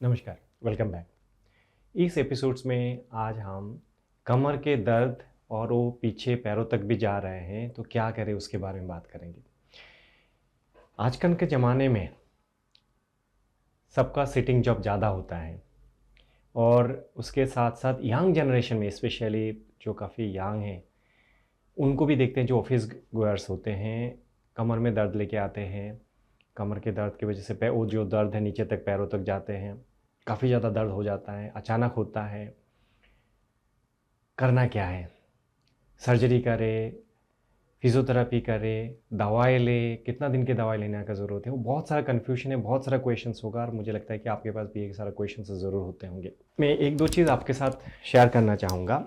नमस्कार, welcome back. इस episodes में आज हम कमर के दर्द और वो पीछे पैरों तक भी जा रहे हैं, तो क्या करें उसके बारे में बात करेंगे। आजकल के ज़माने में सबका सिटिंग जॉब ज़्यादा होता है और उसके साथ-साथ यंग जनरेशन में स्पेशली जो काफ़ी यंग हैं, उनको भी देखते हैं जो ऑफ़िस गोअर्स होते हैं, कमर में दर्द लेके आते हैं। कमर के दर्द की वजह से वो जो दर्द है नीचे तक पैरों तक जाते हैं, काफ़ी ज़्यादा दर्द हो जाता है, अचानक होता है। करना क्या है? सर्जरी करे, फिज़ियोथेरेपी करे, दवाई ले, कितना दिन की दवाई लेने का ज़रूरत है? वो बहुत सारा कन्फ्यूजन है, बहुत सारा क्वेश्चंस होगा और मुझे लगता है कि आपके पास भी एक सारा क्वेश्चंस ज़रूर होते होंगे। मैं 1-2 चीज़ आपके साथ शेयर करना चाहूँगा।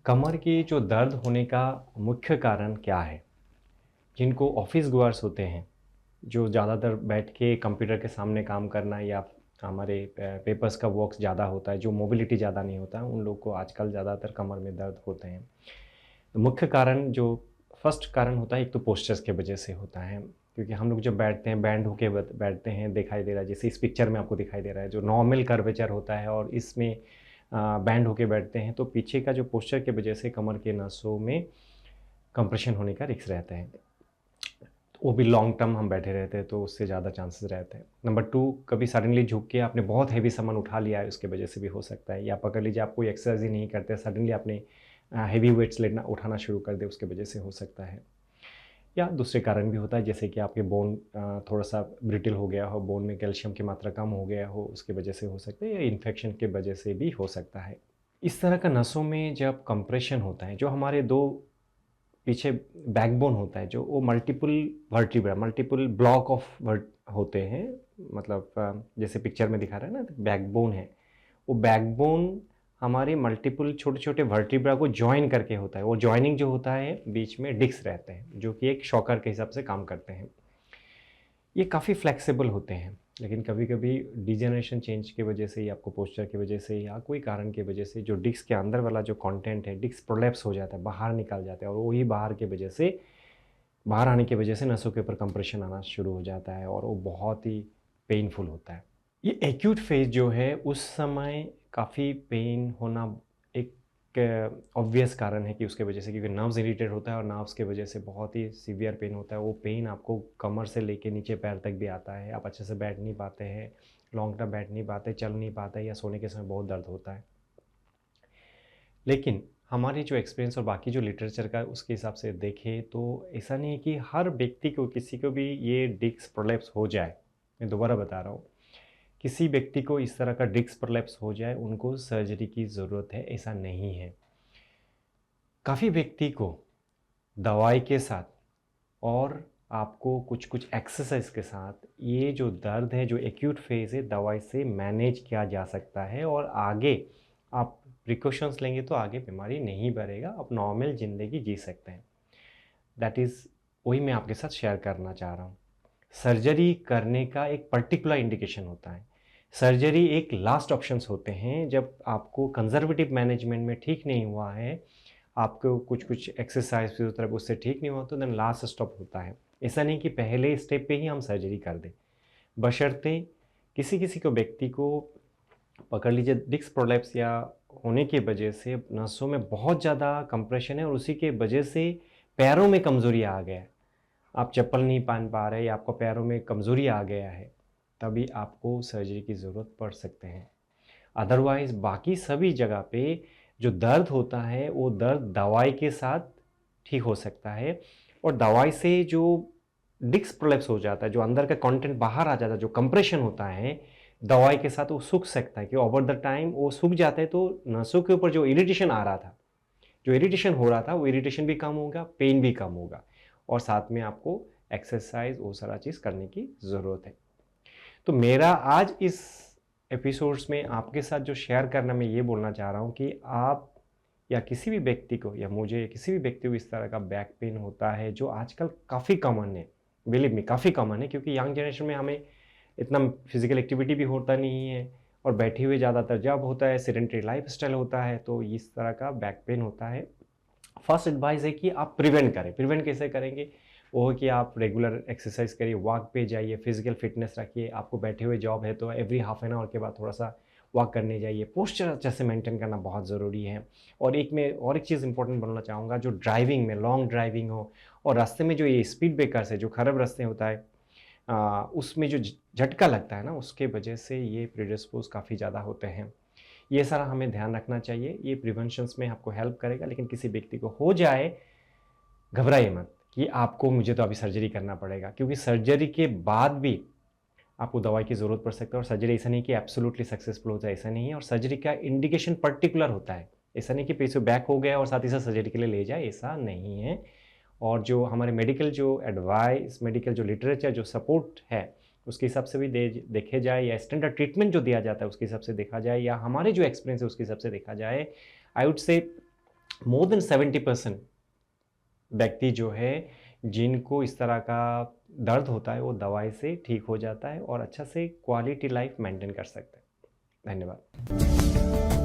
कमर की जो दर्द होने का मुख्य कारण क्या है? जिनको ऑफ़िस गोअर्स होते हैं, जो ज़्यादातर बैठ के कंप्यूटर के सामने काम करना या हमारे पेपर्स का वर्क ज़्यादा होता है, जो मोबिलिटी ज़्यादा नहीं होता है, उन लोग को आजकल ज़्यादातर कमर में दर्द होते हैं। तो मुख्य कारण जो फर्स्ट कारण होता है, एक तो पोस्चर्स की वजह से होता है, क्योंकि हम लोग जब बैठते हैं बैंड होके बैठते हैं, दिखाई दे रहा है जैसे इस पिक्चर में आपको दिखाई दे रहा है जो नॉर्मल कर्वेचर होता है और इसमें बैंड होके बैठते हैं, तो पीछे का जो पोस्चर की वजह से कमर के नसों में कंप्रेशन होने का रिस्क रहता है। तो वो भी लॉन्ग टर्म हम बैठे रहते हैं तो उससे ज़्यादा चांसेस रहते हैं। नंबर 2, कभी सडनली झुक के आपने बहुत हैवी सामान उठा लिया है, उसकी वजह से भी हो सकता है। या पकड़ लीजिए आप कोई एक्सरसाइज ही नहीं करते, सडनली आपने हेवी वेट्स लेना उठाना शुरू कर दे, उसकी वजह से हो सकता है। या दूसरे कारण भी होता है जैसे कि आपके बोन थोड़ा-सा ब्रिटल हो गया हो, बोन में कैल्शियम की मात्रा कम हो गया हो, उसकी वजह से हो सकता है, या इन्फेक्शन की वजह से भी हो सकता है। इस तरह का नसों में जब कंप्रेशन होता है, जो हमारे 2 पीछे बैकबोन होता है, जो वो multiple vertebra, multiple block of vert होते हैं, मतलब जैसे पिक्चर में दिखा रहा है ना, बैकबोन है। वो बैकबोन हमारे मल्टीपल छोटे-छोटे वर्टिब्रा को जॉइन करके होता है। वो जॉइनिंग जो होता है, बीच में डिस्क रहते हैं, जो कि एक शॉकर के हिसाब से काम करते हैं। ये काफ़ी फ्लेक्सिबल होते हैं, लेकिन कभी-कभी डिजेनरेशन चेंज की वजह से या आपको पोस्चर की वजह से या कोई कारण की वजह से जो डिस्क के अंदर वाला जो कंटेंट है, डिस्क प्रोलैप्स हो जाता है, बाहर निकल जाता है और वही बाहर आने की वजह से नसों के ऊपर कंप्रेशन आना शुरू हो जाता है और वो बहुत ही पेनफुल होता है। ये एक्यूट फेज़ जो है, उस समय काफ़ी पेन होना एक ऑब्वियस कारण है कि उसके वजह से, क्योंकि नर्व्स इरिटेट होता है और नर्व्स की वजह से बहुत ही सीवियर पेन होता है। वो पेन आपको कमर से लेके नीचे पैर तक भी आता है। आप अच्छे से बैठ नहीं पाते हैं, लॉन्ग टर्म बैठ नहीं पाते, चल नहीं पाते या सोने के समय बहुत दर्द होता है। लेकिन हमारी जो एक्सपीरियंस और बाकी जो लिटरेचर का उसके हिसाब से देखें तो ऐसा नहीं है कि हर व्यक्ति को, किसी को भी ये डिस्क प्रोलैप्स हो जाए। मैं दोबारा बता रहा हूँ, किसी व्यक्ति को इस तरह का डिस्क प्रोलैप्स हो जाए, उनको सर्जरी की ज़रूरत है, ऐसा नहीं है। काफ़ी व्यक्ति को दवाई के साथ और आपको कुछ-कुछ एक्सरसाइज के साथ ये जो दर्द है, जो एक्यूट फेज़ है, दवाई से मैनेज किया जा सकता है और आगे आप प्रिकॉशंस लेंगे तो आगे बीमारी नहीं बढ़ेगा, आप नॉर्मल ज़िंदगी जी सकते हैं। दैट इज़ वही मैं आपके साथ शेयर करना चाह रहा हूँ। सर्जरी करने का एक पर्टिकुलर इंडिकेशन होता है। सर्जरी एक लास्ट ऑप्शंस होते हैं, जब आपको कंज़र्वेटिव मैनेजमेंट में ठीक नहीं हुआ है, आपको कुछ-कुछ एक्सरसाइज़ फिज़ियोथेरेपी उससे ठीक नहीं हुआ, तो देन लास्ट स्टॉप होता है। ऐसा नहीं कि पहले स्टेप पे ही हम सर्जरी कर दें। बशर्ते किसी-किसी को, व्यक्ति को पकड़ लीजिए डिस्क प्रोलैप्स या होने की वजह से नसों में बहुत ज़्यादा कंप्रेशन है और उसी के वजह से पैरों में कमज़ोरी आ गया है। आप चप्पल नहीं पहन पा रहे या आपको पैरों में कमज़ोरी आ गया है, तभी आपको सर्जरी की ज़रूरत पड़ सकते हैं। अदरवाइज़ बाकी सभी जगह पे जो दर्द होता है, वो दर्द दवाई के साथ ठीक हो सकता है और दवाई से जो डिस्क प्रोलैप्स हो जाता है, जो अंदर का कंटेंट बाहर आ जाता है, जो कंप्रेशन होता है, दवाई के साथ वो सूख सकता है कि ओवर द टाइम वो सूख जाता है, तो नसों के ऊपर जो इरिटेशन आ रहा था, जो इरिटेशन हो रहा था, वो इरिटेशन भी कम होगा, पेन भी कम होगा और साथ में आपको एक्सरसाइज़ वो सारा चीज़ करने की ज़रूरत है। तो मेरा आज इस एपिसोड्स में आपके साथ जो शेयर करना, मैं ये बोलना चाह रहा हूँ कि आप या किसी भी व्यक्ति को या मुझे, किसी भी व्यक्ति को इस तरह का बैक पेन होता है, जो आजकल काफ़ी कॉमन है, बिलीव मी काफ़ी कॉमन है, क्योंकि यंग जनरेशन में हमें इतना फिजिकल एक्टिविटी भी होता नहीं है और बैठे हुए ज़्यादातर जॉब होता है, सेडेंटरी लाइफस्टाइल होता है, तो इस तरह का बैक पेन होता है। फर्स्ट एडवाइस है कि आप प्रिवेंट करें। प्रिवेंट कैसे करेंगे? वो है कि आप रेगुलर एक्सरसाइज करिए, वॉक पे जाइए, फिजिकल फिटनेस रखिए। आपको बैठे हुए जॉब है तो एवरी हाफ एन आवर के बाद थोड़ा सा वॉक करने जाइए। पोस्चर अच्छे से मेंटेन करना बहुत ज़रूरी है। और एक चीज़ इंपॉर्टेंट बोलना चाहूँगा, जो ड्राइविंग में लॉन्ग ड्राइविंग हो और रास्ते में जो ये स्पीड ब्रेकर्स है, जो खराब रास्ते होता है, उसमें जो झटका लगता है ना, उसके वजह से ये प्रीडिस्पोज काफ़ी ज़्यादा होते हैं। ये सारा हमें ध्यान रखना चाहिए। ये प्रिवेंशंस में आपको हेल्प करेगा। लेकिन किसी व्यक्ति को हो जाए, घबराइए मत कि आपको मुझे तो अभी सर्जरी करना पड़ेगा, क्योंकि सर्जरी के बाद भी आपको दवाई की ज़रूरत पड़ सकती है। और सर्जरी ऐसा नहीं कि एब्सोल्युटली सक्सेसफुल हो जाए, ऐसा नहीं है। और सर्जरी का इंडिकेशन पर्टिकुलर होता है। ऐसा नहीं कि पेशेंट बैक हो गया और साथ ही साथ सर्जरी के लिए ले जाए, ऐसा नहीं है। और जो हमारे मेडिकल जो एडवाइस, मेडिकल जो लिटरेचर, जो सपोर्ट है, उसके हिसाब से भी देखे जाए, या स्टैंडर्ड ट्रीटमेंट जो दिया जाता है उसके हिसाब से देखा जाए, या हमारे जो एक्सपीरियंस है उसके हिसाब से देखा जाए, I would say more than 70% व्यक्ति जो है, जिनको इस तरह का दर्द होता है, वो दवाई से ठीक हो जाता है और अच्छा से क्वालिटी लाइफ मेंटेन कर सकते हैं। धन्यवाद।